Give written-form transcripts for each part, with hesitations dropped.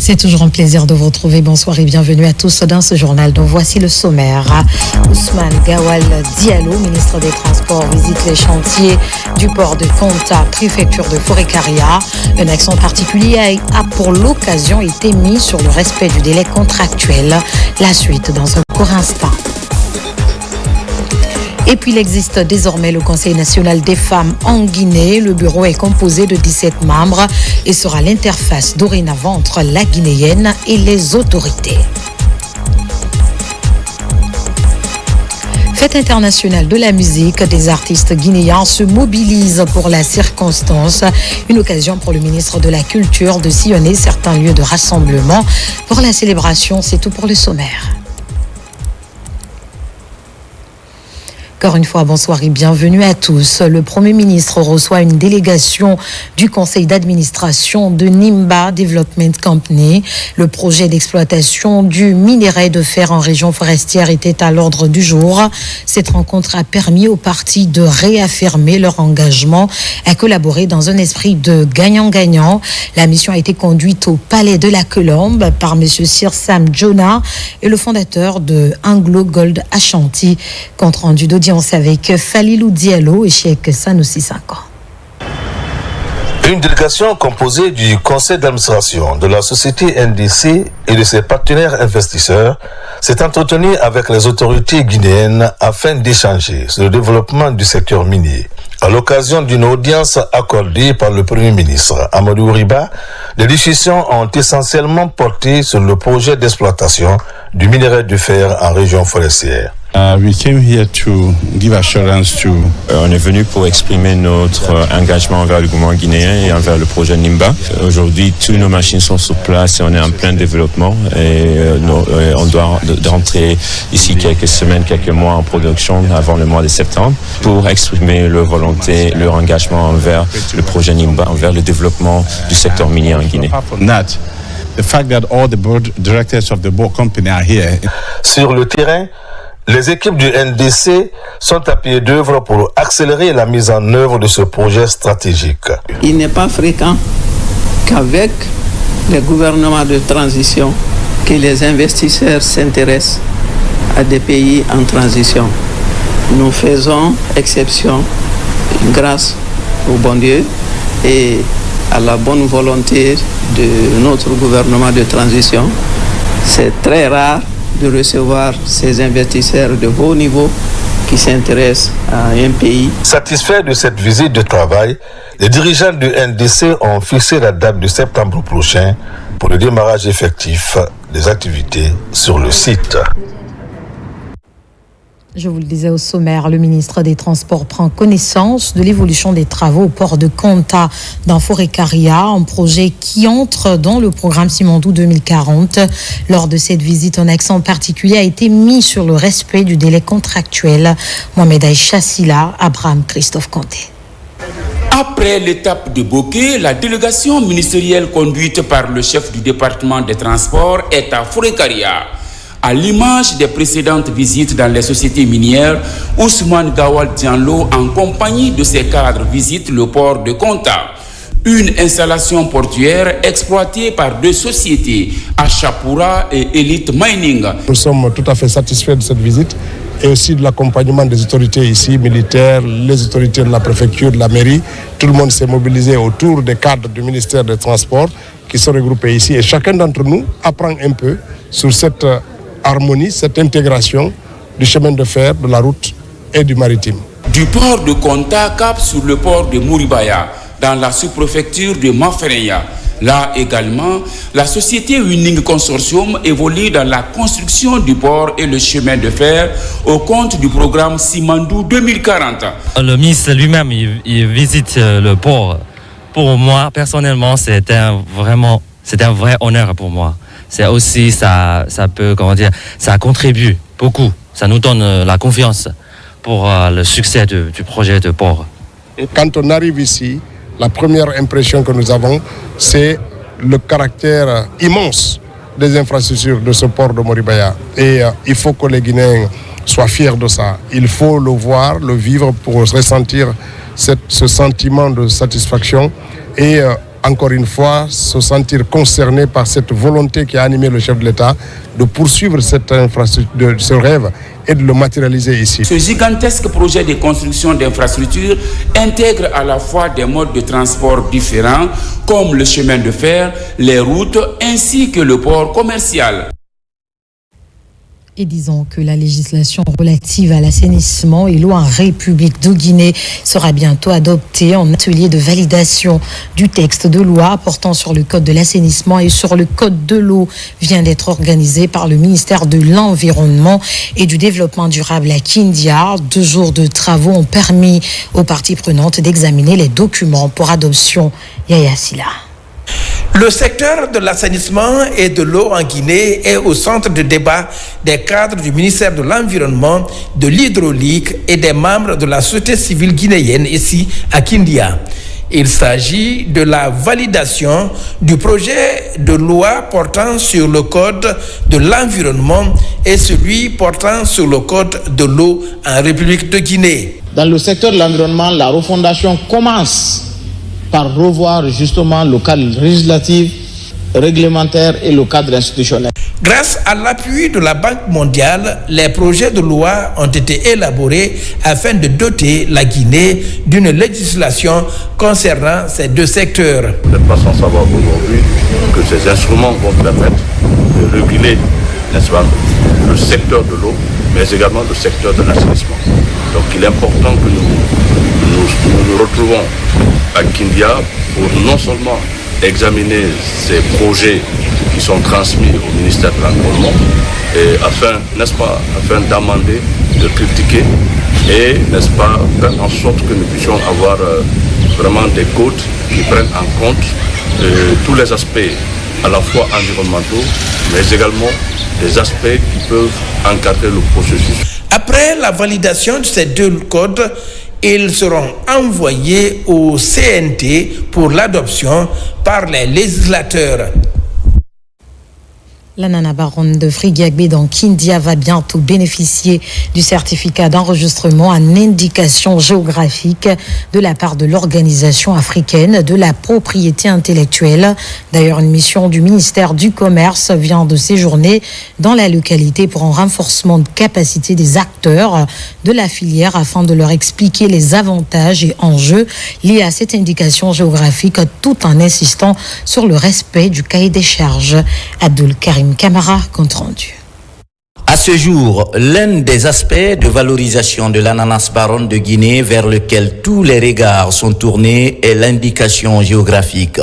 C'est toujours un plaisir de vous retrouver. Bonsoir et bienvenue à tous dans ce journal. Donc voici le sommaire. Ousmane Gawal Diallo, ministre des Transports, visite les chantiers du port de Konta, préfecture de Forêt-Caria. Un accent particulier a pour l'occasion été mis sur le respect du délai contractuel. La suite dans un court instant. Et puis il existe désormais le Conseil national des femmes en Guinée. Le bureau est composé de 17 membres et sera l'interface dorénavant entre la guinéenne et les autorités. Fête internationale de la musique, des artistes guinéens se mobilisent pour la circonstance. Une occasion pour le ministre de la Culture de sillonner certains lieux de rassemblement. Pour la célébration, c'est tout pour le sommaire. Encore une fois, bonsoir et bienvenue à tous. Le Premier ministre reçoit une délégation du conseil d'administration de Nimba Development Company. Le projet d'exploitation du minerai de fer en région forestière était à l'ordre du jour. Cette rencontre a permis aux parties de réaffirmer leur engagement à collaborer dans un esprit de gagnant-gagnant. La mission a été conduite au Palais de la Colombe par M. Sir Sam Jonah et le fondateur de Anglo Gold Ashanti. Compte rendu d'audience avec Falilou Diallo et Cheikh Sanoussi 5 ans. Une délégation composée du conseil d'administration de la société NDC et de ses partenaires investisseurs s'est entretenue avec les autorités guinéennes afin d'échanger sur le développement du secteur minier. À l'occasion d'une audience accordée par le Premier ministre Amadou Riba, les discussions ont essentiellement porté sur le projet d'exploitation du minerai de fer en région forestière. We came here to give assurance to. On est venu pour exprimer notre engagement envers le gouvernement guinéen et envers le projet Nimba. Aujourd'hui, toutes nos machines sont sur place et on est en plein développement et on doit rentrer ici quelques semaines, quelques mois en production avant le mois de septembre pour exprimer leur volonté, leur engagement envers le projet Nimba, envers le développement du secteur minier en Guinée. The fact that all the board directors of the board company are here. Sur le terrain, les équipes du NDC sont à pied d'œuvre pour accélérer la mise en œuvre de ce projet stratégique. Il n'est pas fréquent qu'avec les gouvernements de transition, que les investisseurs s'intéressent à des pays en transition. Nous faisons exception grâce au bon Dieu et à la bonne volonté de notre gouvernement de transition. C'est très rare de recevoir ces investisseurs de haut niveau qui s'intéressent à un pays. Satisfaits de cette visite de travail, les dirigeants du NDC ont fixé la date de septembre prochain pour le démarrage effectif des activités sur le site. Je vous le disais au sommaire, le ministre des Transports prend connaissance de l'évolution des travaux au port de Konta dans Forêt-Caria, un projet qui entre dans le programme Simandou 2040. Lors de cette visite, un accent particulier a été mis sur le respect du délai contractuel. Mohamed Aïcha Silla, Abraham Christophe Conté. Après l'étape de Bokeh, la délégation ministérielle conduite par le chef du département des transports est à Forêt-Caria. À l'image des précédentes visites dans les sociétés minières, Ousmane Gawal Diallo, en compagnie de ses cadres, visite le port de Konta, une installation portuaire exploitée par deux sociétés, Achapura et Elite Mining. Nous sommes tout à fait satisfaits de cette visite et aussi de l'accompagnement des autorités ici, militaires, les autorités de la préfecture, de la mairie. Tout le monde s'est mobilisé autour des cadres du ministère des Transports qui sont regroupés ici et chacun d'entre nous apprend un peu sur cette harmonie, cette intégration du chemin de fer, de la route et du maritime. Du port de Konta cap sur le port de Mouribaya, dans la sous-préfecture de Mafereya. Là également, la société Winning Consortium évolue dans la construction du port et le chemin de fer au compte du programme Simandou 2040. Le ministre lui-même, il visite le port. Pour moi, personnellement, c'est un vrai honneur pour moi. C'est aussi, ça contribue beaucoup. Ça nous donne la confiance pour le succès du projet de port. Et quand on arrive ici, la première impression que nous avons, c'est le caractère immense des infrastructures de ce port de Mouribaya. Et il faut que les Guinéens soient fiers de ça. Il faut le voir, le vivre pour ressentir ce sentiment de satisfaction et encore une fois, se sentir concerné par cette volonté qui a animé le chef de l'État de poursuivre cette infrastructure, ce rêve et de le matérialiser ici. Ce gigantesque projet de construction d'infrastructures intègre à la fois des modes de transport différents comme le chemin de fer, les routes ainsi que le port commercial. Et disons que la législation relative à l'assainissement et l'eau en République de Guinée sera bientôt adoptée en atelier de validation du texte de loi portant sur le code de l'assainissement et sur le code de l'eau vient d'être organisé par le ministère de l'Environnement et du Développement durable à Kindia. 2 jours de travaux ont permis aux parties prenantes d'examiner les documents pour adoption. Yaya Silla. Le secteur de l'assainissement et de l'eau en Guinée est au centre de débat des cadres du ministère de l'Environnement, de l'Hydraulique et des membres de la société civile guinéenne ici à Kindia. Il s'agit de la validation du projet de loi portant sur le code de l'environnement et celui portant sur le code de l'eau en République de Guinée. Dans le secteur de l'environnement, la refondation commence par revoir justement le cadre législatif, réglementaire et le cadre institutionnel. Grâce à l'appui de la Banque mondiale, les projets de loi ont été élaborés afin de doter la Guinée d'une législation concernant ces 2 secteurs. Nous n'êtes pas sans savoir aujourd'hui que ces instruments vont permettre de réguler, n'est-ce pas, le secteur de l'eau, mais également le secteur de l'assainissement. Donc il est important que nous retrouvons à Kindia pour non seulement examiner ces projets qui sont transmis au ministère de l'Environnement et afin d'amender, de critiquer et, n'est-ce pas, faire en sorte que nous puissions avoir vraiment des codes qui prennent en compte tous les aspects à la fois environnementaux, mais également des aspects qui peuvent encadrer le processus. Après la validation de ces 2 codes, ils seront envoyés au CNT pour l'adoption par les législateurs. La Nana Baronne de Friguiagbé dans Kindia va bientôt bénéficier du certificat d'enregistrement en indication géographique de la part de l'Organisation africaine de la propriété intellectuelle. D'ailleurs, une mission du ministère du Commerce vient de séjourner dans la localité pour un renforcement de capacité des acteurs de la filière afin de leur expliquer les avantages et enjeux liés à cette indication géographique tout en insistant sur le respect du cahier des charges. Abdul Karim Camara, compte rendu. À ce jour, l'un des aspects de valorisation de l'ananas baronne de Guinée vers lequel tous les regards sont tournés est l'indication géographique.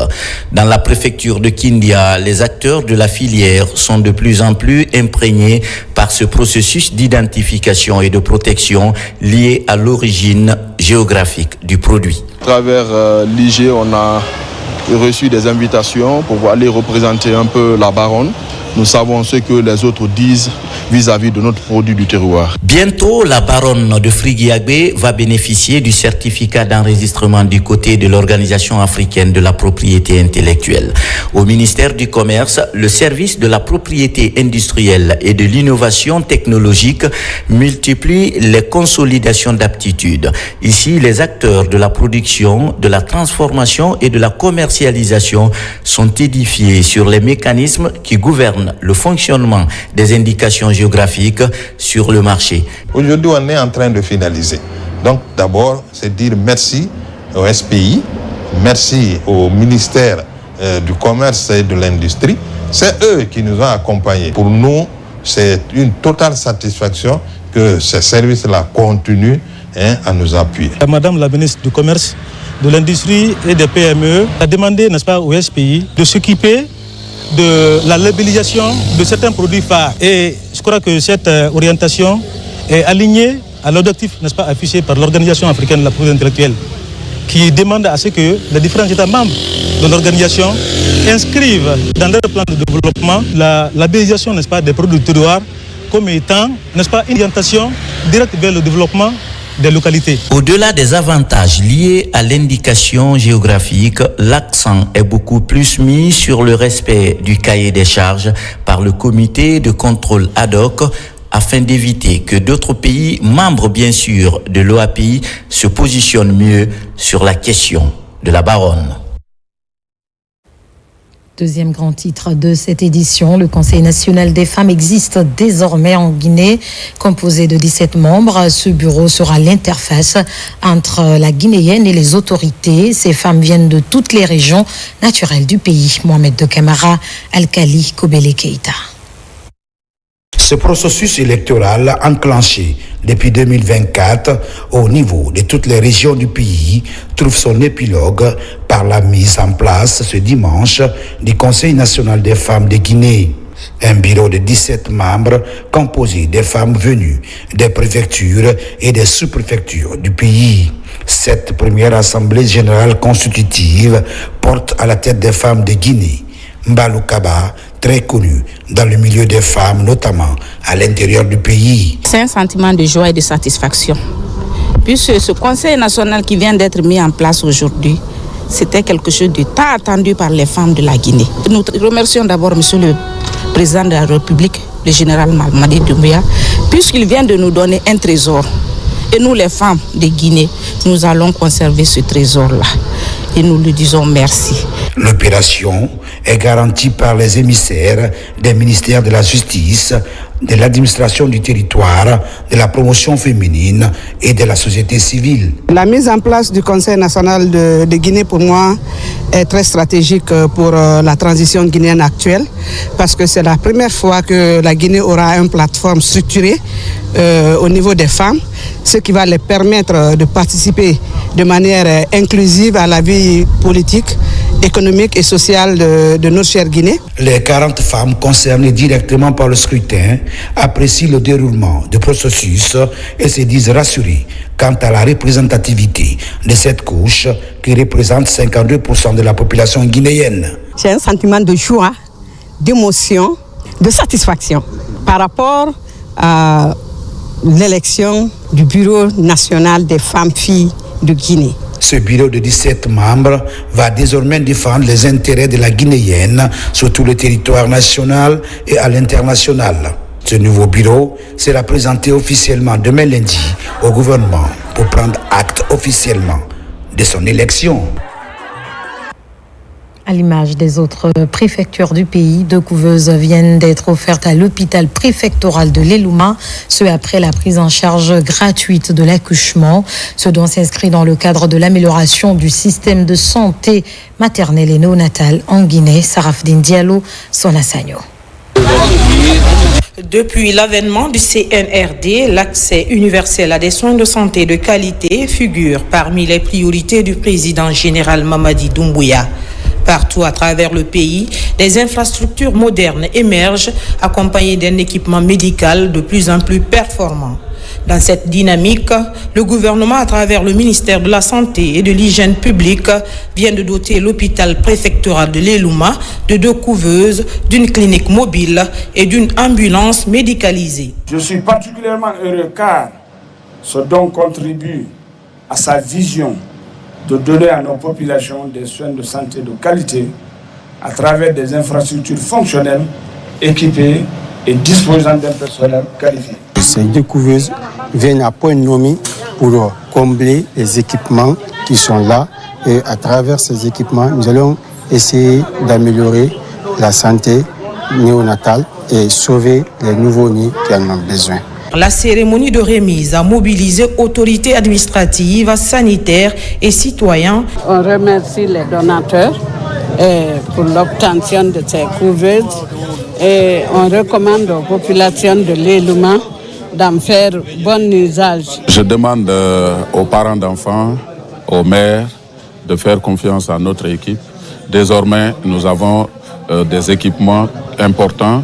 Dans la préfecture de Kindia, les acteurs de la filière sont de plus en plus imprégnés par ce processus d'identification et de protection lié à l'origine géographique du produit. À travers l'IG, on a reçu des invitations pour aller représenter un peu la baronne. Nous savons ce que les autres disent vis-à-vis de notre produit du terroir. Bientôt, la baronne de Friguiagbé va bénéficier du certificat d'enregistrement du côté de l'Organisation africaine de la propriété intellectuelle. Au ministère du Commerce, le service de la propriété industrielle et de l'innovation technologique multiplie les consolidations d'aptitudes. Ici, les acteurs de la production, de la transformation et de la commercialisation sont édifiés sur les mécanismes qui gouvernent le fonctionnement des indications géographiques sur le marché. Aujourd'hui, on est en train de finaliser. Donc, d'abord, c'est dire merci au SPI, merci au ministère du Commerce et de l'Industrie. C'est eux qui nous ont accompagnés. Pour nous, c'est une totale satisfaction que ces services-là continuent à nous appuyer. Madame la ministre du Commerce, de l'Industrie et des PME a demandé, n'est-ce pas, au SPI de s'occuper de la labellisation de certains produits phares. Et je crois que cette orientation est alignée à l'objectif, n'est-ce pas, affiché par l'Organisation africaine de la propriété intellectuelle, qui demande à ce que les différents États membres de l'organisation inscrivent dans leur plan de développement la labellisation, n'est-ce pas, des produits du terroir comme étant, n'est-ce pas, une orientation directe vers le développement des localités. Au-delà des avantages liés à l'indication géographique, l'accent est beaucoup plus mis sur le respect du cahier des charges par le comité de contrôle ad hoc afin d'éviter que d'autres pays, membres bien sûr de l'OAPI, se positionnent mieux sur la question de la baronne. Deuxième grand titre de cette édition, le Conseil national des femmes existe désormais en Guinée. Composé de 17 membres, ce bureau sera l'interface entre la guinéenne et les autorités. Ces femmes viennent de toutes les régions naturelles du pays. Mohamed de Camara, Alkali, Kobele Keita. Ce processus électoral enclenché depuis 2024 au niveau de toutes les régions du pays trouve son épilogue par la mise en place ce dimanche du Conseil national des femmes de Guinée. Un bureau de 17 membres composé des femmes venues des préfectures et des sous-préfectures du pays. Cette première assemblée générale constitutive porte à la tête des femmes de Guinée Mbalou Kaba, très connu dans le milieu des femmes, notamment à l'intérieur du pays. C'est un sentiment de joie et de satisfaction. Puisque ce Conseil national qui vient d'être mis en place aujourd'hui, c'était quelque chose de tant attendu par les femmes de la Guinée. Nous remercions d'abord Monsieur le Président de la République, le général Mamadi Doumbouya, puisqu'il vient de nous donner un trésor. Et nous, les femmes de Guinée, nous allons conserver ce trésor-là. Et nous lui disons merci. L'opération est garantie par les émissaires des ministères de la Justice, de l'administration du territoire, de la promotion féminine et de la société civile. La mise en place du Conseil national de Guinée, pour moi, est très stratégique pour la transition guinéenne actuelle, parce que c'est la première fois que la Guinée aura une plateforme structurée au niveau des femmes, ce qui va les permettre de participer de manière inclusive à la vie politique, économique et sociale de notre chère Guinée. Les 40 femmes concernées directement par le scrutin apprécient le déroulement du processus et se disent rassurées quant à la représentativité de cette couche qui représente 52% de la population guinéenne. J'ai un sentiment de joie, d'émotion, de satisfaction par rapport à l'élection du Bureau national des femmes-filles de Guinée. Ce bureau de 17 membres va désormais défendre les intérêts de la Guinéenne sur tout le territoire national et à l'international. Ce nouveau bureau sera présenté officiellement demain lundi au gouvernement pour prendre acte officiellement de son élection. À l'image des autres préfectures du pays, 2 couveuses viennent d'être offertes à l'hôpital préfectoral de l'Elouma, ce après la prise en charge gratuite de l'accouchement, ce dont s'inscrit dans le cadre de l'amélioration du système de santé maternelle et néonatale en Guinée. Sarafdine Diallo, Sona Sagno. Depuis l'avènement du CNRD, l'accès universel à des soins de santé de qualité figure parmi les priorités du président général Mamadi Doumbouya. Partout à travers le pays, des infrastructures modernes émergent, accompagnées d'un équipement médical de plus en plus performant. Dans cette dynamique, le gouvernement, à travers le ministère de la Santé et de l'Hygiène publique, vient de doter l'hôpital préfectoral de l'Elouma de 2 couveuses, d'une clinique mobile et d'une ambulance médicalisée. Je suis particulièrement heureux car ce don contribue à sa vision de donner à nos populations des soins de santé de qualité à travers des infrastructures fonctionnelles, équipées et disposant d'un personnel qualifié. Ces 2 couveuses viennent à point nommé pour combler les équipements qui sont là. Et à travers ces équipements, nous allons essayer d'améliorer la santé néonatale et sauver les nouveaux-nés qui en ont besoin. La cérémonie de remise a mobilisé autorités administratives, sanitaires et citoyens. On remercie les donateurs pour l'obtention de ces couveuses et on recommande aux populations de l'Elouma d'en faire bon usage. Je demande aux parents d'enfants, aux mères, de faire confiance à notre équipe. Désormais, nous avons des équipements importants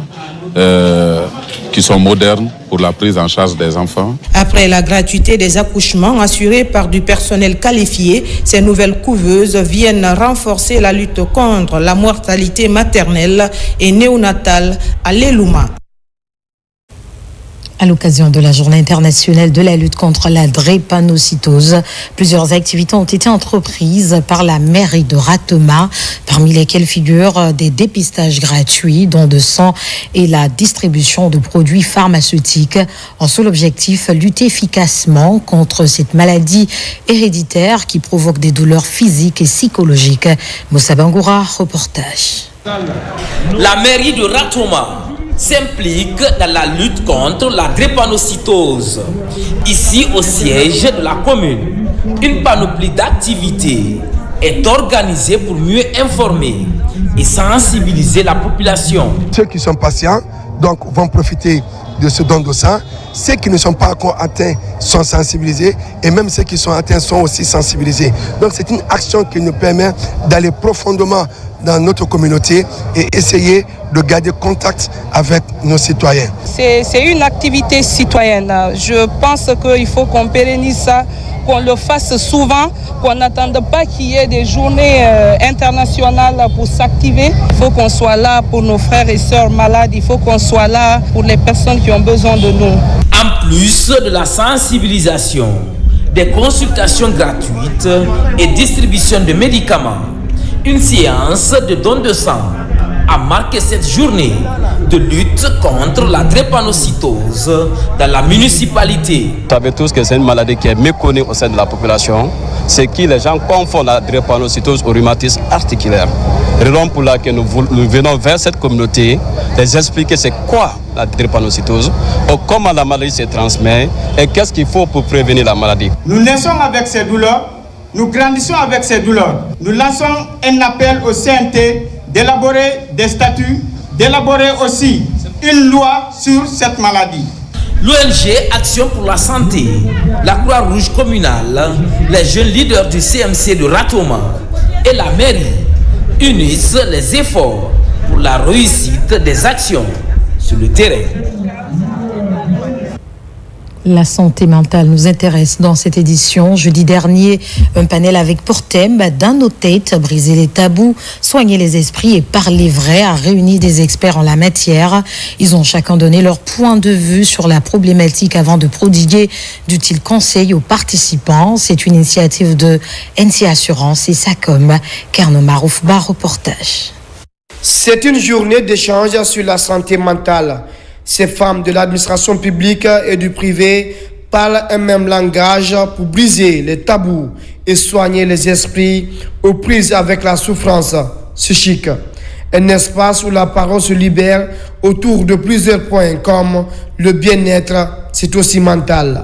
qui sont modernes pour la prise en charge des enfants. Après la gratuité des accouchements assurés par du personnel qualifié, ces nouvelles couveuses viennent renforcer la lutte contre la mortalité maternelle et néonatale à l'Elouma. À l'occasion de la Journée internationale de la lutte contre la drépanocytose, plusieurs activités ont été entreprises par la mairie de Ratema, parmi lesquelles figurent des dépistages gratuits, dons de sang et la distribution de produits pharmaceutiques. En seul objectif, lutter efficacement contre cette maladie héréditaire qui provoque des douleurs physiques et psychologiques. Moussa Bangoura, reportage. La mairie de Ratoma s'implique dans la lutte contre la drépanocytose. Ici, au siège de la commune, une panoplie d'activités est organisée pour mieux informer et sensibiliser la population. Ceux qui sont patients donc, vont profiter de ce don de sang. Ceux qui ne sont pas encore atteints sont sensibilisés et même ceux qui sont atteints sont aussi sensibilisés. Donc c'est une action qui nous permet d'aller profondément dans notre communauté et essayer de garder contact avec nos citoyens. C'est une activité citoyenne. Je pense qu'il faut qu'on pérennise ça, qu'on le fasse souvent, qu'on n'attende pas qu'il y ait des journées internationales pour s'activer. Il faut qu'on soit là pour nos frères et sœurs malades, il faut qu'on soit là pour les personnes qui ont besoin de nous. En plus de la sensibilisation, des consultations gratuites et distribution de médicaments, une séance de don de sang a marqué cette journée de lutte contre la drépanocytose dans la municipalité. Vous savez tous que c'est une maladie qui est méconnue au sein de la population. C'est que les gens confondent la drépanocytose au rhumatisme articulaire. Raison pour laquelle nous venons vers cette communauté, les expliquer c'est quoi la drépanocytose, comment la maladie se transmet et qu'est-ce qu'il faut pour prévenir la maladie. Nous naissons avec ces douleurs, nous grandissons avec ces douleurs. Nous lançons un appel au CNT d'élaborer des statuts, d'élaborer aussi une loi sur cette maladie. L'ONG Action pour la santé, la Croix-Rouge communale, les jeunes leaders du CMC de Ratoma et la mairie unissent les efforts pour la réussite des actions sur le terrain. La santé mentale nous intéresse dans cette édition. Jeudi dernier, un panel avec pour thème dans nos têtes, briser les tabous, soigner les esprits et parler vrai a réuni des experts en la matière. Ils ont chacun donné leur point de vue sur la problématique avant de prodiguer d'utiles conseils aux participants. C'est une initiative de NC Assurance et SACOM. Kerno Maroufba, reportage. C'est une journée d'échange sur la santé mentale. Ces femmes de l'administration publique et du privé parlent un même langage pour briser les tabous et soigner les esprits aux prises avec la souffrance psychique. Un espace où la parole se libère autour de plusieurs points comme le bien-être, c'est aussi mental.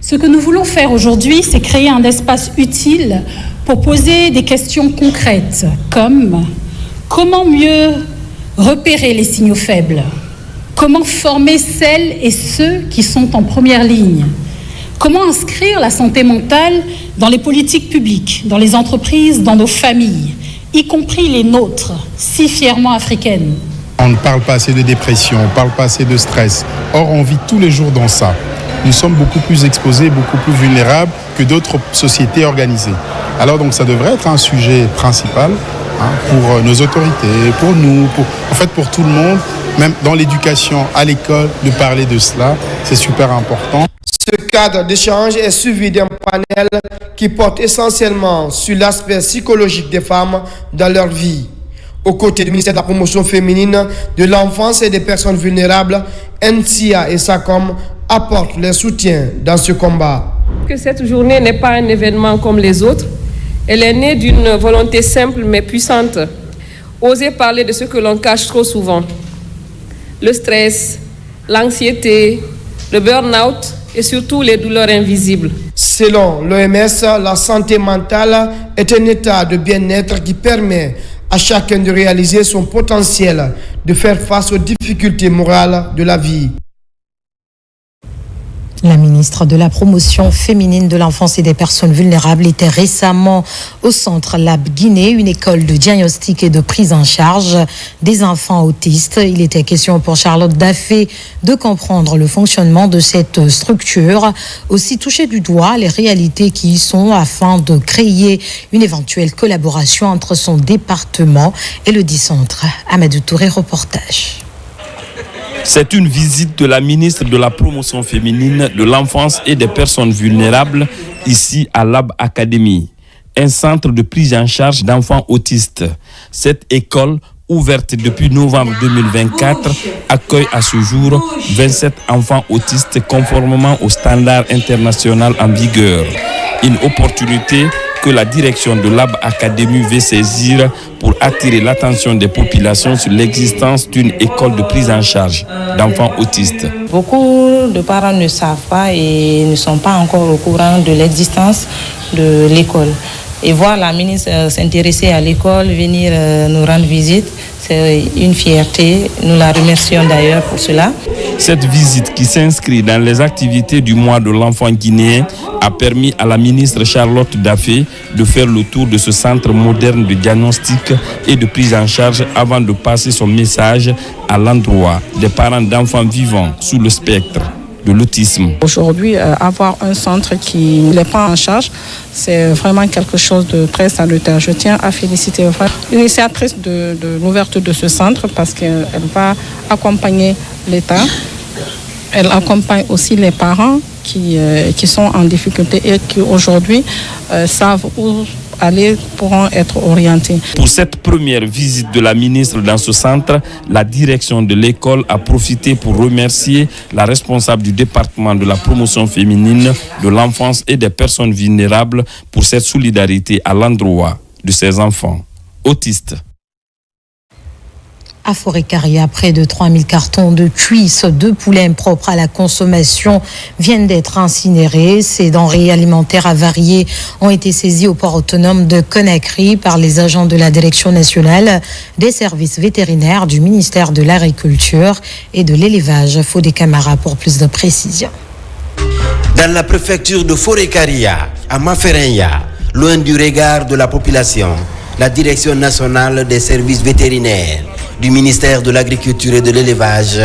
Ce que nous voulons faire aujourd'hui, c'est créer un espace utile pour poser des questions concrètes comme comment mieux repérer les signaux faibles ? Comment former celles et ceux qui sont en première ligne? Comment inscrire la santé mentale dans les politiques publiques, dans les entreprises, dans nos familles, y compris les nôtres, si fièrement africaines? On ne parle pas assez de dépression, on ne parle pas assez de stress. Or, on vit tous les jours dans ça. Nous sommes beaucoup plus exposés, beaucoup plus vulnérables que d'autres sociétés organisées. Alors donc ça devrait être un sujet principal pour nos autorités, pour nous, pour tout le monde, même dans l'éducation, à l'école, de parler de cela, c'est super important. Ce cadre d'échange est suivi d'un panel qui porte essentiellement sur l'aspect psychologique des femmes dans leur vie. Aux côtés du ministère de la Promotion féminine, de l'enfance et des personnes vulnérables, NCA et SACOM apportent leur soutien dans ce combat. Que cette journée n'est pas un événement comme les autres. Elle est née d'une volonté simple mais puissante. Oser parler de ce que l'on cache trop souvent. Le stress, l'anxiété, le burn-out et surtout les douleurs invisibles. Selon l'OMS, la santé mentale est un état de bien-être qui permet à chacun de réaliser son potentiel, de faire face aux difficultés morales de la vie. La ministre de la Promotion féminine de l'enfance et des personnes vulnérables était récemment au Centre Lab Guinée, une école de diagnostic et de prise en charge des enfants autistes. Il était question pour Charlotte Daffé de comprendre le fonctionnement de cette structure, aussi toucher du doigt les réalités qui y sont afin de créer une éventuelle collaboration entre son département et le Centre. Amadou Touré, reportage. C'est une visite de la ministre de la Promotion féminine de l'enfance et des personnes vulnérables ici à Lab Academy, un centre de prise en charge d'enfants autistes. Cette école, ouverte depuis novembre 2024, accueille à ce jour 27 enfants autistes conformément aux standards internationaux en vigueur. Une opportunité que la direction de Lab Academy veut saisir pour attirer l'attention des populations sur l'existence d'une école de prise en charge d'enfants autistes. Beaucoup de parents ne savent pas et ne sont pas encore au courant de l'existence de l'école. Et voir la ministre s'intéresser à l'école, venir nous rendre visite, c'est une fierté. Nous la remercions d'ailleurs pour cela. Cette visite qui s'inscrit dans les activités du mois de l'enfant guinéen a permis à la ministre Charlotte Daffé de faire le tour de ce centre moderne de diagnostic et de prise en charge avant de passer son message à l'endroit des parents d'enfants vivant sous le spectre de l'autisme. Aujourd'hui, avoir un centre qui les prend en charge, c'est vraiment quelque chose de très salutaire. Je tiens à féliciter l'initiatrice de l'ouverture de ce centre parce qu'elle va accompagner l'État. Elle accompagne aussi les parents qui sont en difficulté et qui aujourd'hui savent où aller, pourront être orientés. Pour cette première visite de la ministre dans ce centre, la direction de l'école a profité pour remercier la responsable du département de la promotion féminine, de l'enfance et des personnes vulnérables pour cette solidarité à l'endroit de ces enfants autistes. À Forêt-Caria, près de 3000 cartons de cuisses de poulet impropres à la consommation viennent d'être incinérés. Ces denrées alimentaires avariées ont été saisies au port autonome de Conakry par les agents de la Direction nationale des services vétérinaires du ministère de l'Agriculture et de l'Élevage. Fodé Camara pour plus de précisions. Dans la préfecture de Forêt-Caria, à Maferenya, loin du regard de la population, la Direction nationale des services vétérinaires du ministère de l'Agriculture et de l'Élevage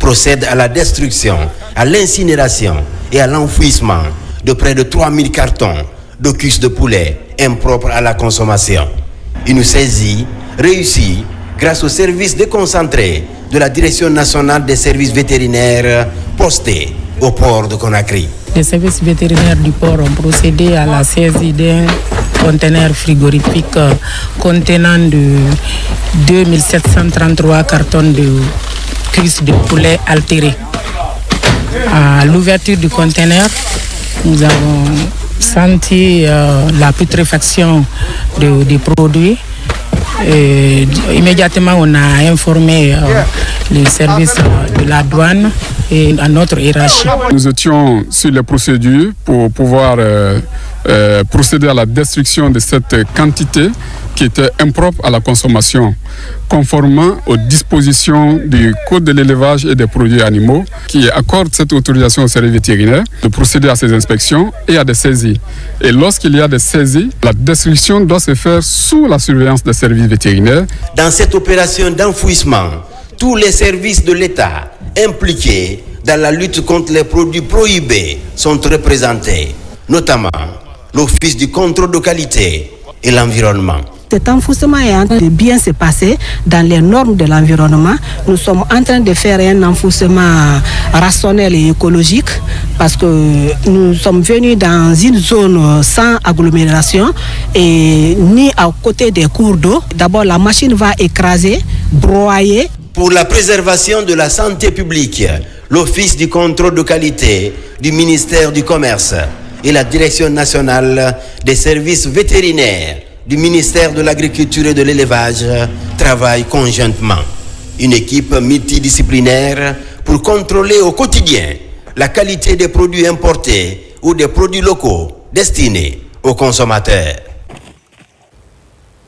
procède à la destruction, à l'incinération et à l'enfouissement de près de 3000 cartons de cuisses de poulet impropres à la consommation. Une saisie réussie grâce au service déconcentré de la Direction nationale des services vétérinaires postés au port de Conakry. Les services vétérinaires du port ont procédé à la saisie d'un conteneur frigorifique contenant de 2733 cartons de cuisses de poulet altérées. À l'ouverture du conteneur, nous avons senti la putréfaction des produits. Et immédiatement, on a informé les services de la douane et à notre hiérarchie. Nous étions sur les procédures pour pouvoir procéder à la destruction de cette quantité qui était impropre à la consommation, conformément aux dispositions du Code de l'élevage et des produits animaux qui accorde cette autorisation aux services vétérinaires de procéder à ces inspections et à des saisies. Et lorsqu'il y a des saisies, la destruction doit se faire sous la surveillance des services vétérinaires. Dans cette opération d'enfouissement, tous les services de l'État impliqués dans la lutte contre les produits prohibés sont représentés, notamment l'Office du contrôle de qualité et l'environnement. Cet enfoncement est en train de bien se passer dans les normes de l'environnement. Nous sommes en train de faire un enfoncement rationnel et écologique parce que nous sommes venus dans une zone sans agglomération et ni à côté des cours d'eau. D'abord, la machine va écraser, broyer. Pour la préservation de la santé publique, l'Office du contrôle de qualité du ministère du Commerce et la Direction nationale des services vétérinaires du ministère de l'Agriculture et de l'Élevage travaillent conjointement. Une équipe multidisciplinaire pour contrôler au quotidien la qualité des produits importés ou des produits locaux destinés aux consommateurs.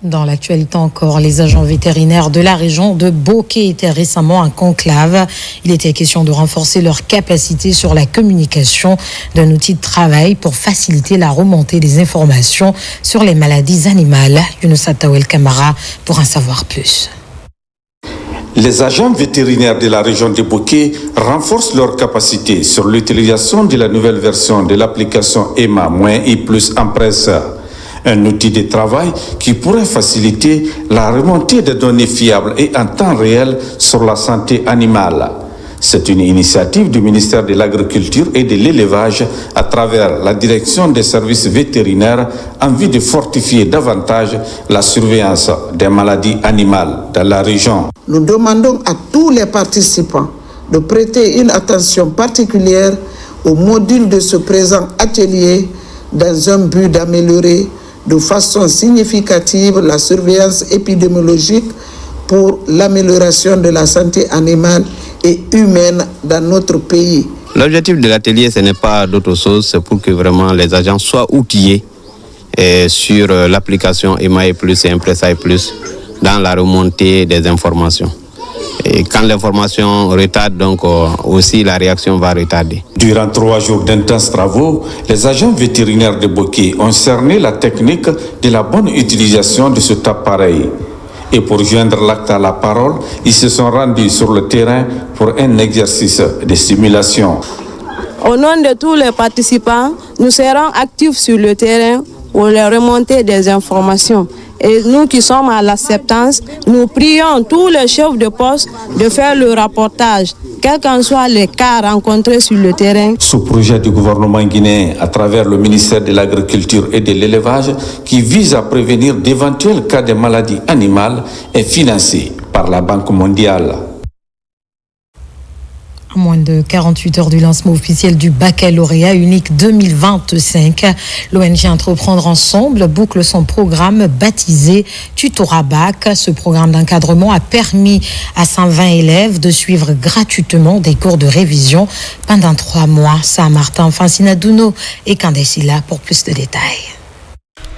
Dans l'actualité encore, les agents vétérinaires de la région de Bokeh étaient récemment en conclave. Il était question de renforcer leur capacité sur la communication d'un outil de travail pour faciliter la remontée des informations sur les maladies animales. Younoussa Tawel Kamara pour en savoir plus. Les agents vétérinaires de la région de Bokeh renforcent leur capacité sur l'utilisation de la nouvelle version de l'application EMA-I+ en presse. Un outil de travail qui pourrait faciliter la remontée de données fiables et en temps réel sur la santé animale. C'est une initiative du ministère de l'Agriculture et de l'Élevage à travers la direction des services vétérinaires en vue de fortifier davantage la surveillance des maladies animales dans la région. Nous demandons à tous les participants de prêter une attention particulière au module de ce présent atelier dans un but d'améliorer de façon significative la surveillance épidémiologique pour l'amélioration de la santé animale et humaine dans notre pays. L'objectif de l'atelier, ce n'est pas d'autre chose, c'est pour que vraiment les agents soient outillés sur l'application EMAE+, et Impresa Plus dans la remontée des informations. Et quand l'information retarde, donc aussi la réaction va retarder. Durant 3 jours d'intenses travaux, les agents vétérinaires de Boké ont cerné la technique de la bonne utilisation de cet appareil. Et pour joindre l'acte à la parole, ils se sont rendus sur le terrain pour un exercice de simulation. Au nom de tous les participants, nous serons actifs sur le terrain pour les remonter des informations. Et nous qui sommes à l'acceptance, nous prions tous les chefs de poste de faire le rapportage, quels qu'en soient les cas rencontrés sur le terrain. Ce projet du gouvernement guinéen, à travers le ministère de l'Agriculture et de l'Élevage, qui vise à prévenir d'éventuels cas de maladies animales, est financé par la Banque mondiale. À moins de 48 heures du lancement officiel du baccalauréat unique 2025, l'ONG Entreprendre Ensemble boucle son programme baptisé Tutorat Bac. Ce programme d'encadrement a permis à 120 élèves de suivre gratuitement des cours de révision pendant 3 mois. Saint-Martin, Francina Douno et Candesila pour plus de détails.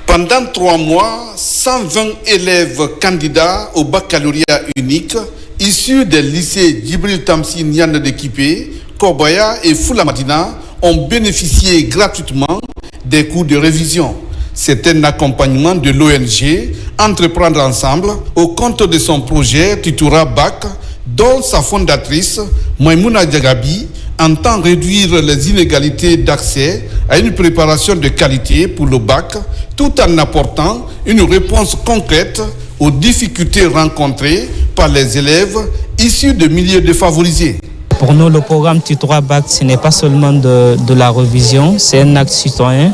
Pendant 3 mois, 120 élèves candidats au baccalauréat unique issus des lycées Djibril Tamsi Niane de Kipé, Kobaya et Foulamadina ont bénéficié gratuitement des cours de révision. C'est un accompagnement de l'ONG Entreprendre Ensemble au compte de son projet Tutorat Bac, dont sa fondatrice, Maïmouna Diagabi, entend réduire les inégalités d'accès à une préparation de qualité pour le bac, tout en apportant une réponse concrète aux difficultés rencontrées par les élèves issus de milieux défavorisés. Pour nous, le programme Tutorat Bac, ce n'est pas seulement de la révision, c'est un acte citoyen,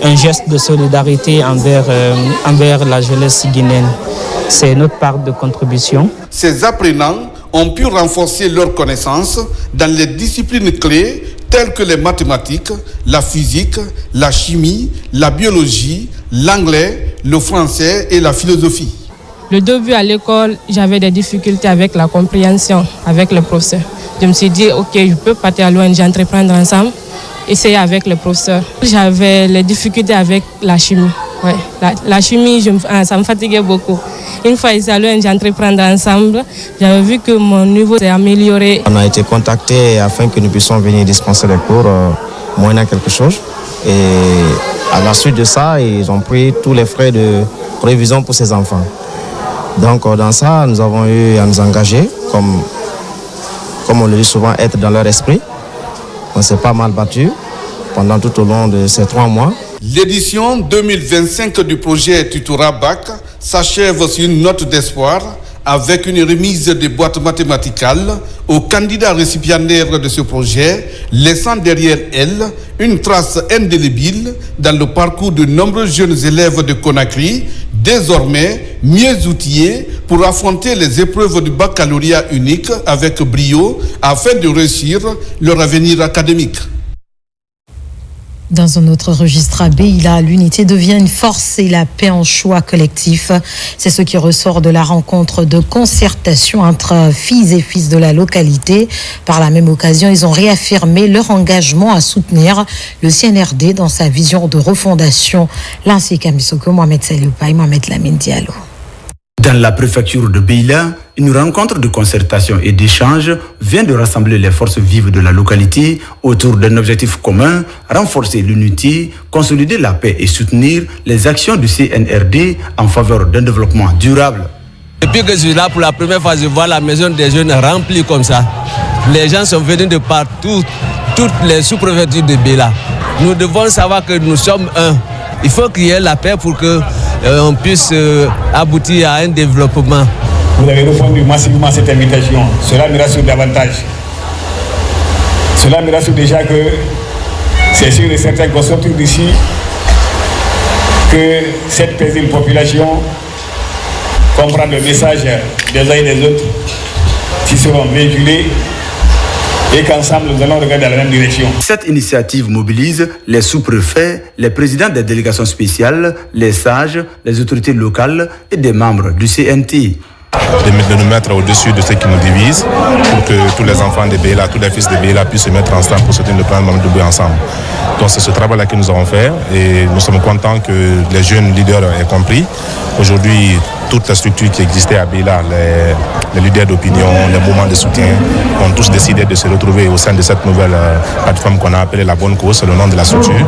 un geste de solidarité envers la jeunesse guinéenne. C'est notre part de contribution. Ces apprenants ont pu renforcer leurs connaissances dans les disciplines clés telles que les mathématiques, la physique, la chimie, la biologie, l'anglais, le français et la philosophie. Le début à l'école, j'avais des difficultés avec la compréhension avec le professeur. Je me suis dit, ok, je peux partir à l'ONG Entreprendre Ensemble, essayer avec le professeur. J'avais les difficultés avec la chimie. Ouais. La chimie, ça me fatiguait beaucoup. Une fois ici à l'ONG Entreprendre Ensemble, j'avais vu que mon niveau s'est amélioré. On a été contactés afin que nous puissions venir dispenser les cours moyennant quelque chose. Et à la suite de ça, ils ont pris tous les frais de révision pour ces enfants. Donc dans ça, nous avons eu à nous engager, comme on le dit souvent, être dans leur esprit. On s'est pas mal battu pendant tout au long de ces 3 mois. L'édition 2025 du projet Tutorat Bac s'achève sur une note d'espoir avec une remise de boîtes mathématicales aux candidats récipiendaires de ce projet, laissant derrière elle une trace indélébile dans le parcours de nombreux jeunes élèves de Conakry, désormais mieux outillés pour affronter les épreuves du baccalauréat unique avec brio afin de réussir leur avenir académique. Dans un autre registre à Beila, l'unité devient une force et la paix en choix collectif. C'est ce qui ressort de la rencontre de concertation entre filles et fils de la localité. Par la même occasion, ils ont réaffirmé leur engagement à soutenir le CNRD dans sa vision de refondation. L'ancien Kamisoko, Mohamed Salioupa et Mohamed Lamine Diallo. Dans la préfecture de Beila, une rencontre de concertation et d'échange vient de rassembler les forces vives de la localité autour d'un objectif commun, renforcer l'unité, consolider la paix et soutenir les actions du CNRD en faveur d'un développement durable. Depuis que je suis là pour la première fois, je vois la maison des jeunes remplie comme ça. Les gens sont venus de partout, toutes les sous-préfectures de Beila. Nous devons savoir que nous sommes un. Il faut qu'il y ait la paix pour qu'on puisse aboutir à un développement. Vous avez répondu massivement à cette invitation. Cela me rassure davantage. Cela me rassure déjà que c'est sûr et certain qu'on sortir d'ici, que cette paisible population comprend le message des uns et des autres qui seront véhiculés et qu'ensemble nous allons regarder dans la même direction. Cette initiative mobilise les sous-préfets, les présidents des délégations spéciales, les sages, les autorités locales et des membres du CNT. De nous mettre au-dessus de ce qui nous divise pour que tous les enfants de Béla, tous les fils de Béla puissent se mettre ensemble pour soutenir le plan Mamadou Doumbouya ensemble. Donc c'est ce travail-là que nous avons fait et nous sommes contents que les jeunes leaders aient compris. Aujourd'hui, toutes les structures qui existaient à Béla, les leaders d'opinion, les mouvements de soutien, ont tous décidé de se retrouver au sein de cette nouvelle plateforme qu'on a appelée La Bonne Cause, c'est le nom de la structure,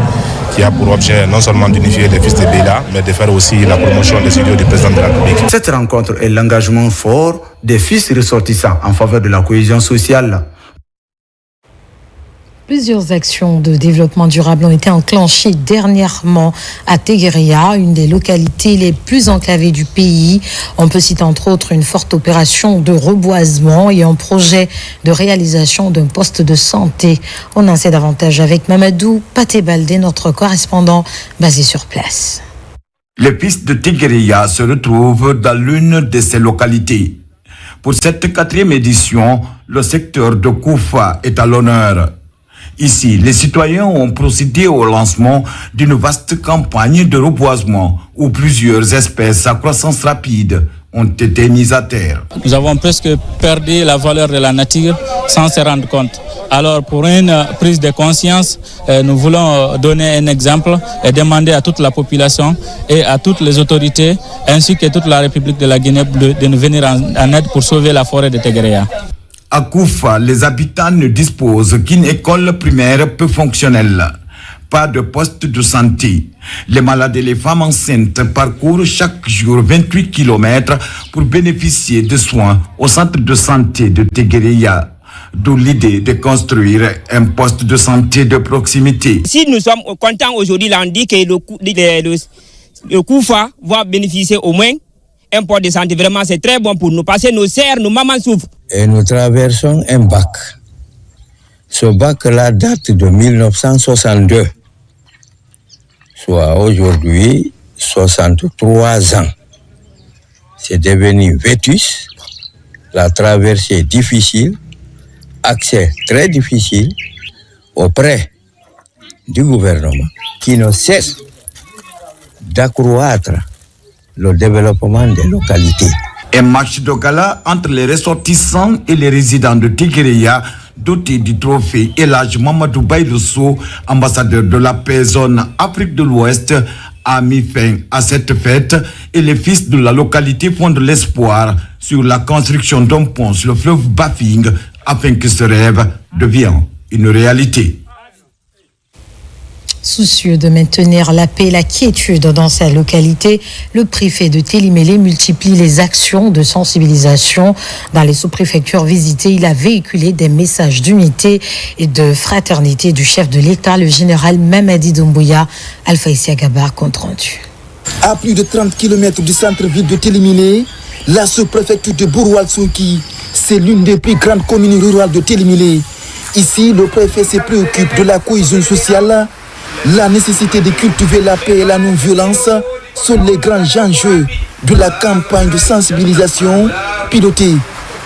qui a pour objet non seulement d'unifier les fils de Béla, mais de faire aussi la promotion des idéaux du président de la République. Cette rencontre est l'engagement fort des fils ressortissants en faveur de la cohésion sociale. Plusieurs actions de développement durable ont été enclenchées dernièrement à Tegueria, une des localités les plus enclavées du pays. On peut citer entre autres une forte opération de reboisement et un projet de réalisation d'un poste de santé. On en sait davantage avec Mamadou Paté-Baldé, notre correspondant basé sur place. Les pistes de Tegueria se retrouvent dans l'une de ces localités. Pour cette 4e édition, le secteur de Koufa est à l'honneur. Ici, les citoyens ont procédé au lancement d'une vaste campagne de reboisement où plusieurs espèces à croissance rapide ont été mises à terre. Nous avons presque perdu la valeur de la nature sans se rendre compte. Alors pour une prise de conscience, nous voulons donner un exemple et demander à toute la population et à toutes les autorités ainsi que toute la République de la Guinée de nous venir en aide pour sauver la forêt de Tegueria. À Koufa, les habitants ne disposent qu'une école primaire peu fonctionnelle. Pas de poste de santé. Les malades et les femmes enceintes parcourent chaque jour 28 km pour bénéficier de soins au centre de santé de Tegueria. D'où l'idée de construire un poste de santé de proximité. Si nous sommes contents aujourd'hui, là on dit que le Koufa va bénéficier au moins un poste de santé. Vraiment, c'est très bon pour nous parce que nos sœurs, nos mamans souffrent. Et nous traversons un bac. Ce bac-là date de 1962. Soit aujourd'hui 63 ans. C'est devenu vétus. La traversée est difficile. Accès très difficile auprès du gouvernement qui ne cesse d'accroître le développement des localités. Un match de gala entre les ressortissants et les résidents de Tegueria, doté du trophée Elhadji Mamadou Baylosso, ambassadeur de la paix zone Afrique de l'Ouest, a mis fin à cette fête et les fils de la localité font de l'espoir sur la construction d'un pont sur le fleuve Bafing afin que ce rêve devienne une réalité. Soucieux de maintenir la paix et la quiétude dans sa localité, le préfet de Télimélé multiplie les actions de sensibilisation. Dans les sous-préfectures visitées, il a véhiculé des messages d'unité et de fraternité du chef de l'État, le général Mamadi Doumbouya. Alpha Issia Gabar, compte rendu. À plus de 30 km du centre-ville de Télimélé, la sous-préfecture de Bourwalsouki, c'est l'une des plus grandes communes rurales de Télimélé. Ici, le préfet se préoccupe de la cohésion sociale. La nécessité de cultiver la paix et la non-violence sont les grands enjeux de la campagne de sensibilisation pilotée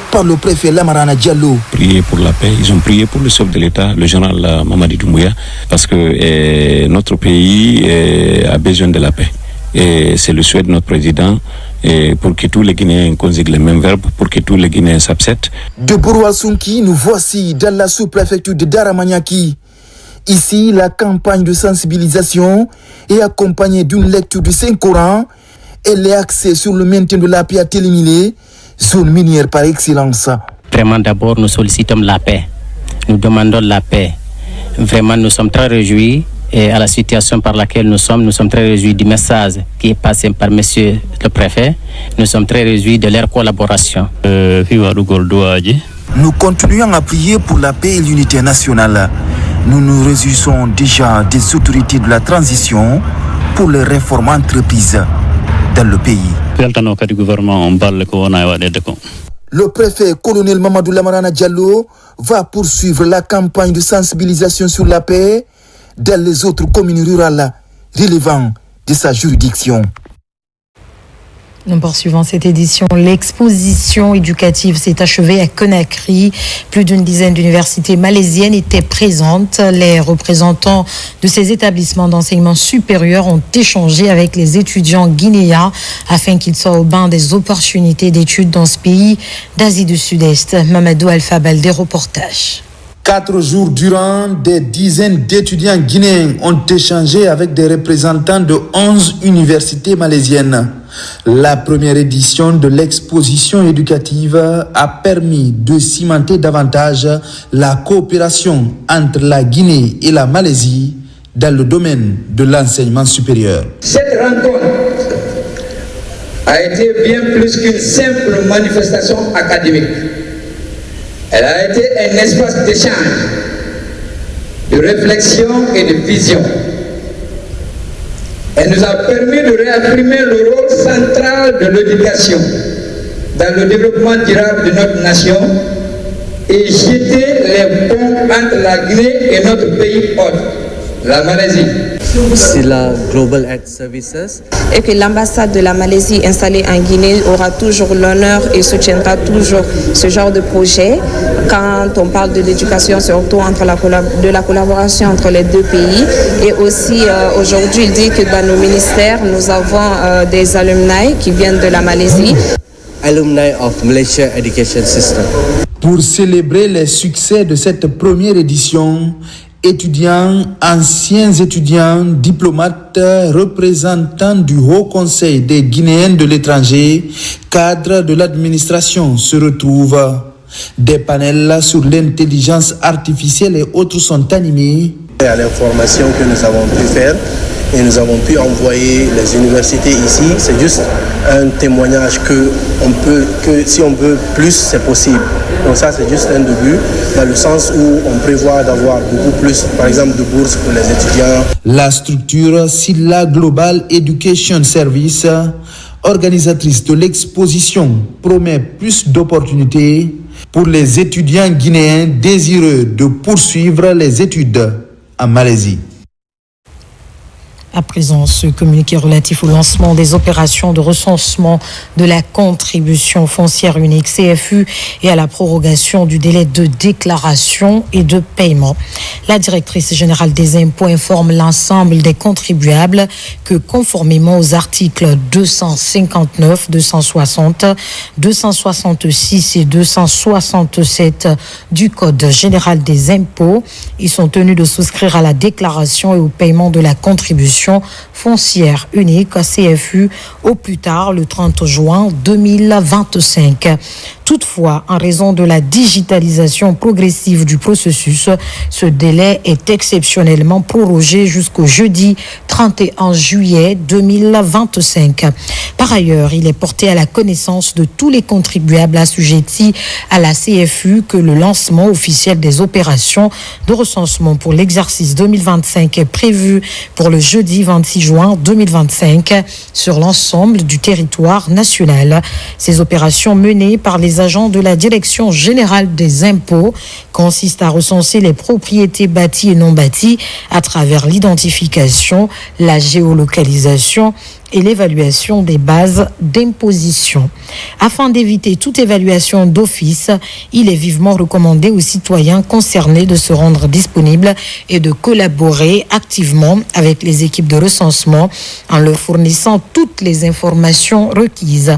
par le préfet Lamarana Diallo. Prier pour la paix, ils ont prié pour le chef de l'État, le général Mamadi Doumbouya, parce que notre pays a besoin de la paix. Et c'est le souhait de notre président pour que tous les Guinéens conjuguent les mêmes verbes, pour que tous les Guinéens s'acceptent. De Bourwalsouki, nous voici dans la sous-préfecture de Daramaniaki. Ici, la campagne de sensibilisation est accompagnée d'une lecture du Saint-Coran. Elle est axée sur le maintien de la paix à Télimélé, zone minière par excellence. Vraiment, d'abord, nous sollicitons la paix. Nous demandons la paix. Vraiment, nous sommes très réjouis et à la situation par laquelle nous sommes très réjouis du message qui est passé par monsieur le préfet. Nous sommes très réjouis de leur collaboration. Nous continuons à prier pour la paix et l'unité nationale. Nous nous réjouissons déjà des autorités de la transition pour les réformes entreprises dans le pays. Le préfet colonel Mamadou Lamarana Diallo va poursuivre la campagne de sensibilisation sur la paix dans les autres communes rurales relevant de sa juridiction. Nous poursuivons cette édition. L'exposition éducative s'est achevée à Conakry. Plus d'une dizaine d'universités malaisiennes étaient présentes. Les représentants de ces établissements d'enseignement supérieur ont échangé avec les étudiants guinéens afin qu'ils soient au bain des opportunités d'études dans ce pays d'Asie du Sud-Est. Mamadou Alpha Baldé, reportage. 4 jours durant, des dizaines d'étudiants guinéens ont échangé avec des représentants de 11 universités malaisiennes. La première édition de l'exposition éducative a permis de cimenter davantage la coopération entre la Guinée et la Malaisie dans le domaine de l'enseignement supérieur. Cette rencontre a été bien plus qu'une simple manifestation académique. Elle a été un espace d'échange, de réflexion et de vision. Elle nous a permis de réaffirmer le rôle central de l'éducation dans le développement durable de notre nation et jeter les ponts entre la Guinée et notre pays hôte, la Malaisie. Sila Global Aid Services. Et que l'ambassade de la Malaisie installée en Guinée aura toujours l'honneur et soutiendra toujours ce genre de projet. Quand on parle de l'éducation, surtout de la collaboration entre les deux pays. Et aussi, aujourd'hui, il dit que dans nos ministères, nous avons des alumni qui viennent de la Malaisie. Alumni of Malaysia Education System. Pour célébrer les succès de cette première édition, étudiants, anciens étudiants, diplomates, représentants du Haut Conseil des Guinéens de l'étranger, cadres de l'administration se retrouvent. Des panels sur l'intelligence artificielle et autres sont animés. À l'information que nous avons pu faire et nous avons pu envoyer les universités ici, c'est juste un témoignage que si on veut plus, c'est possible. Donc ça, c'est juste un début, dans le sens où on prévoit d'avoir beaucoup plus, par exemple, de bourses pour les étudiants. La structure Sila Global Education Service, organisatrice de l'exposition, promet plus d'opportunités pour les étudiants guinéens désireux de poursuivre les études en Malaisie. À présent, ce communiqué relatif au lancement des opérations de recensement de la contribution foncière unique CFU et à la prorogation du délai de déclaration et de paiement. La directrice générale des impôts informe l'ensemble des contribuables que conformément aux articles 259, 260, 266 et 267 du Code général des impôts, ils sont tenus de souscrire à la déclaration et au paiement de la contribution foncière unique CFU au plus tard le 30 juin 2025. Toutefois, en raison de la digitalisation progressive du processus, ce délai est exceptionnellement prorogé jusqu'au jeudi 31 juillet 2025. Par ailleurs, il est porté à la connaissance de tous les contribuables assujettis à la CFU que le lancement officiel des opérations de recensement pour l'exercice 2025 est prévu pour le jeudi 26 juin 2025 sur l'ensemble du territoire national. Ces opérations menées par les agents de la Direction générale des impôts consistent à recenser les propriétés bâties et non bâties à travers l'identification, la géolocalisation et l'évaluation des bases d'imposition. Afin d'éviter toute évaluation d'office, il est vivement recommandé aux citoyens concernés de se rendre disponibles et de collaborer activement avec les équipes de recensement en leur fournissant toutes les informations requises.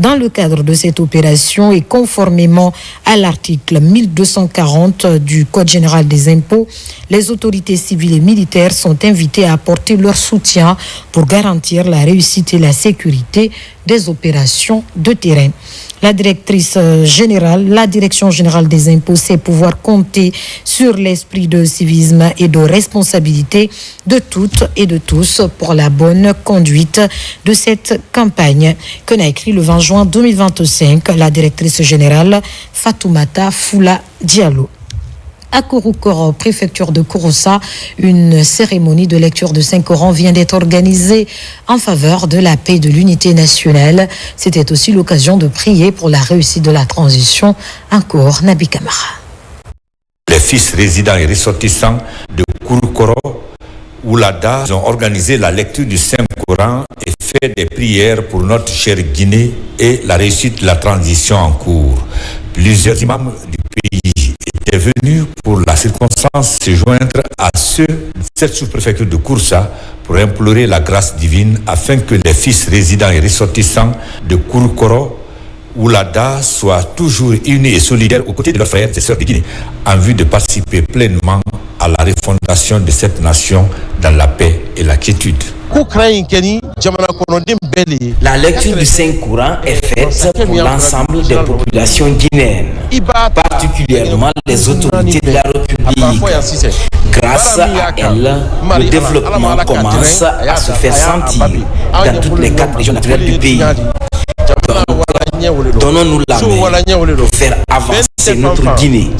Dans le cadre de cette opération et conformément à l'article 1240 du Code général des impôts, les autorités civiles et militaires sont invitées à apporter leur soutien pour garantir la réussite et la sécurité des opérations de terrain. La direction générale des impôts sait pouvoir compter sur l'esprit de civisme et de responsabilité de toutes et de tous pour la bonne conduite de cette campagne. Conakry le 20 juin 2025, la directrice générale Fatoumata Foula Diallo. À Kouroukoro, préfecture de Kouroussa, une cérémonie de lecture de Saint-Coran vient d'être organisée en faveur de la paix et de l'unité nationale. C'était aussi l'occasion de prier pour la réussite de la transition. Encore Nabi Kamara. Les fils résidents et ressortissants de Kouroukoro, Oulada ont organisé la lecture du Saint-Coran et fait des prières pour notre chère Guinée et la réussite de la transition en cours. Plusieurs imams du pays étaient venus pour la circonstance se joindre à ceux de cette sous-préfecture de Koursa pour implorer la grâce divine afin que les fils résidents et ressortissants de Kouroukoro Oulada soient toujours unis et solidaires aux côtés de leurs frères et sœurs de Guinée en vue de participer pleinement à la refondation de cette nation dans la paix et la quiétude. La lecture du Saint-Coran est faite pour l'ensemble des populations guinéennes, particulièrement les autorités de la République. Grâce à elle, le développement commence à se faire sentir dans toutes les 4 régions naturelles du pays. Donnons-nous la main pour faire avancer notre Guinée.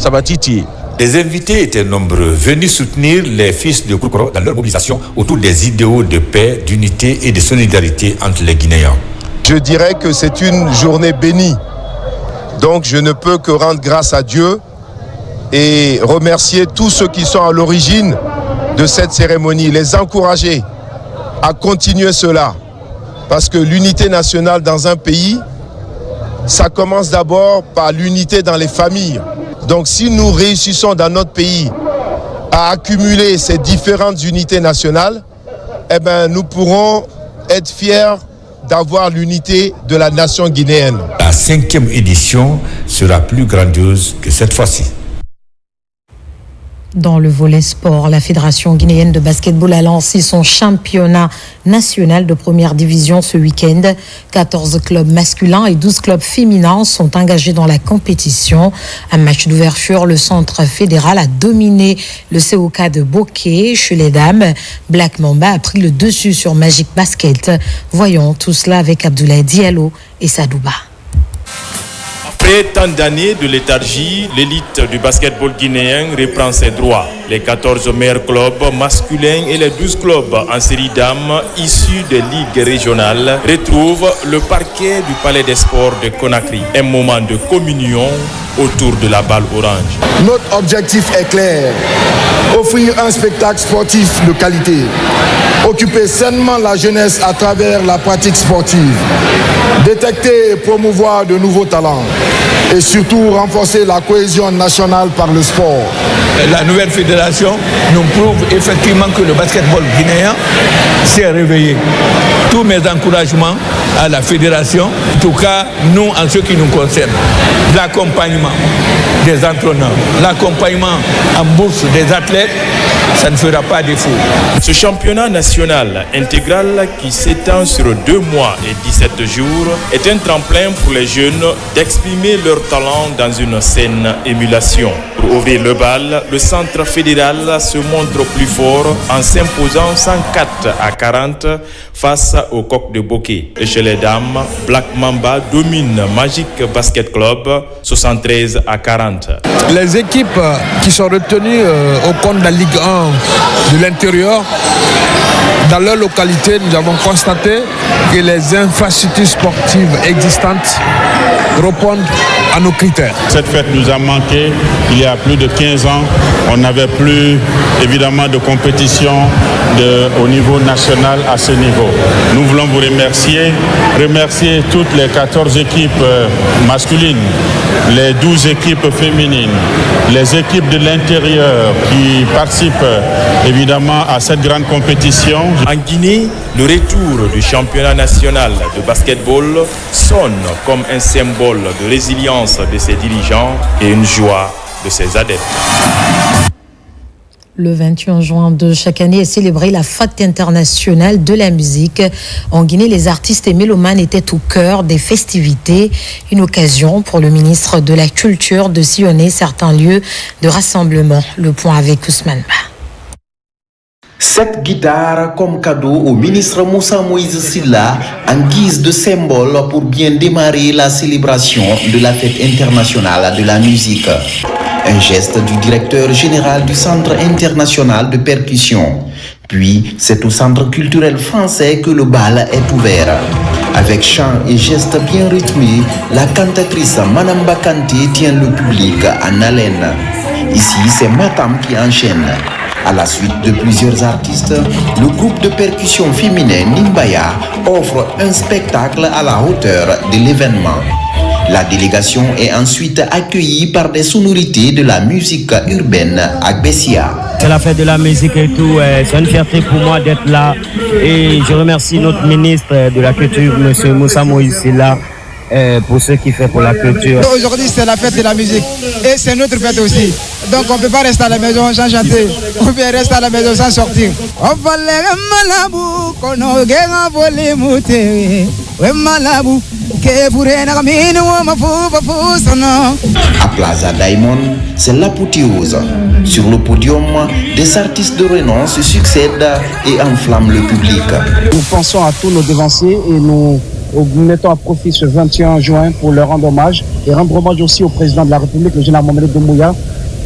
Les invités étaient nombreux, venus soutenir les fils de Kouroukoro dans leur mobilisation autour des idéaux de paix, d'unité et de solidarité entre les Guinéens. Je dirais que c'est une journée bénie. Donc je ne peux que rendre grâce à Dieu et remercier tous ceux qui sont à l'origine de cette cérémonie, les encourager à continuer cela. Parce que l'unité nationale dans un pays, ça commence d'abord par l'unité dans les familles. Donc si nous réussissons dans notre pays à accumuler ces différentes unités nationales, eh ben, nous pourrons être fiers d'avoir l'unité de la nation guinéenne. La 5e édition sera plus grandiose que cette fois-ci. Dans le volet sport, la Fédération guinéenne de basketball a lancé son championnat national de première division ce week-end. 14 clubs masculins et 12 clubs féminins sont engagés dans la compétition. Un match d'ouverture, le centre fédéral a dominé le COK de Bokeh. Chez les dames, Black Mamba a pris le dessus sur Magic Basket. Voyons tout cela avec Abdoulaye Diallo et Sadouba. Après tant d'années de léthargie, l'élite du basketball guinéen reprend ses droits. Les 14 meilleurs clubs masculins et les 12 clubs en série dames issus des ligues régionales retrouvent le parquet du Palais des Sports de Conakry. Un moment de communion autour de la balle orange. Notre objectif est clair, offrir un spectacle sportif de qualité, occuper sainement la jeunesse à travers la pratique sportive, détecter et promouvoir de nouveaux talents et surtout renforcer la cohésion nationale par le sport. La nouvelle fédération nous prouve effectivement que le basketball guinéen s'est réveillé. Tous mes encouragements à la fédération, en tout cas nous en ce qui nous concerne, l'accompagnement des entraîneurs, l'accompagnement en bourse des athlètes, ça ne fera pas défaut. Ce championnat national intégral qui s'étend sur 2 mois et 17 jours est un tremplin pour les jeunes d'exprimer leur talent dans une saine émulation. Pour ouvrir le bal, le centre fédéral se montre plus fort en s'imposant 104-40 face au coq de Bokeh. Et chez les dames, Black Mamba domine Magic Basket Club 73-40. Les équipes qui sont retenues au compte de la Ligue 1 de l'intérieur, dans leur localité, nous avons constaté que les infrastructures sportives existantes répondent à nos critères. Cette fête nous a manqué il y a plus de 15 ans. On n'avait plus évidemment de compétition au niveau national à ce niveau. Nous voulons vous remercier toutes les 14 équipes masculines, les 12 équipes féminines, les équipes de l'intérieur qui participent évidemment à cette grande compétition. En Guinée, le retour du championnat national de basketball sonne comme un symbole de résilience de ses dirigeants et une joie de ses adeptes. Le 21 juin de chaque année est célébrée la fête internationale de la musique. En Guinée, les artistes et mélomanes étaient au cœur des festivités. Une occasion pour le ministre de la Culture de sillonner certains lieux de rassemblement. Le point avec Ousmane Ba. Cette guitare comme cadeau au ministre Moussa Moïse Silla en guise de symbole pour bien démarrer la célébration de la fête internationale de la musique. Un geste du directeur général du Centre international de percussion. Puis, c'est au Centre culturel français que le bal est ouvert. Avec chants et gestes bien rythmés, la cantatrice Manamba Kanté tient le public en haleine. Ici, c'est Matam qui enchaîne. À la suite de plusieurs artistes, le groupe de percussion féminin Nimbaya offre un spectacle à la hauteur de l'événement. La délégation est ensuite accueillie par des sonorités de la musique urbaine à Bessia. C'est la fête de la musique et tout, c'est une fierté pour moi d'être là. Et je remercie notre ministre de la Culture, M. Moussa Moïse Silla, pour ce qu'il fait pour la culture. Aujourd'hui, c'est la fête de la musique et c'est notre fête aussi. Donc on ne peut pas rester à la maison sans chanter, on peut rester à la maison sans sortir. À Plaza Diamond, c'est l'apothéose. Sur le podium, des artistes de renom se succèdent et enflamment le public. Nous pensons à tous nos devanciers et nous mettons à profit ce 21 juin pour leur rendre hommage et rendre hommage aussi au président de la République, le général Mamadi Doumbouya,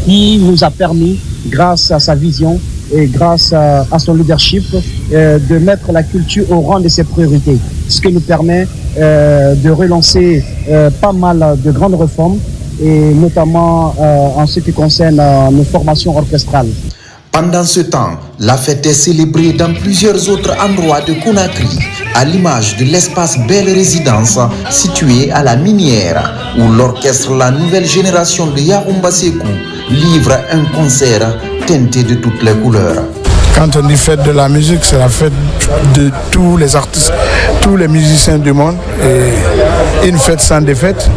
qui nous a permis, grâce à sa vision et grâce à son leadership, de mettre la culture au rang de ses priorités. Ce qui nous permet de relancer pas mal de grandes réformes, et notamment en ce qui concerne nos formations orchestrales. Pendant ce temps, la fête est célébrée dans plusieurs autres endroits de Conakry, à l'image de l'espace Belle Résidence situé à la Minière, où l'orchestre La Nouvelle Génération de Yaroumba Sekou livre un concert teinté de toutes les couleurs. Quand on dit fête de la musique, c'est la fête de tous les artistes, tous les musiciens du monde, et une fête sans défaite.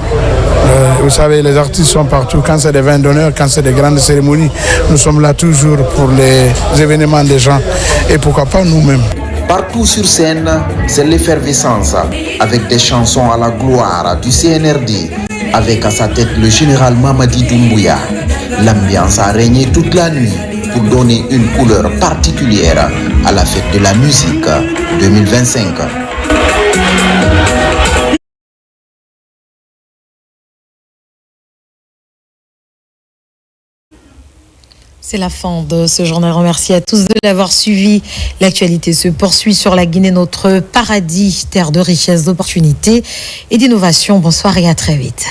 Vous savez, les artistes sont partout. Quand c'est des vins d'honneur, quand c'est des grandes cérémonies, nous sommes là toujours pour les événements des gens. Et pourquoi pas nous-mêmes. Partout sur scène, c'est l'effervescence, avec des chansons à la gloire du CNRD, avec à sa tête le général Mamadi Doumbouya. L'ambiance a régné toute la nuit pour donner une couleur particulière à la fête de la musique 2025. C'est la fin de ce journal. Remercie à tous de l'avoir suivi. L'actualité se poursuit sur la Guinée, notre paradis, terre de richesse, d'opportunités et d'innovation. Bonsoir et à très vite.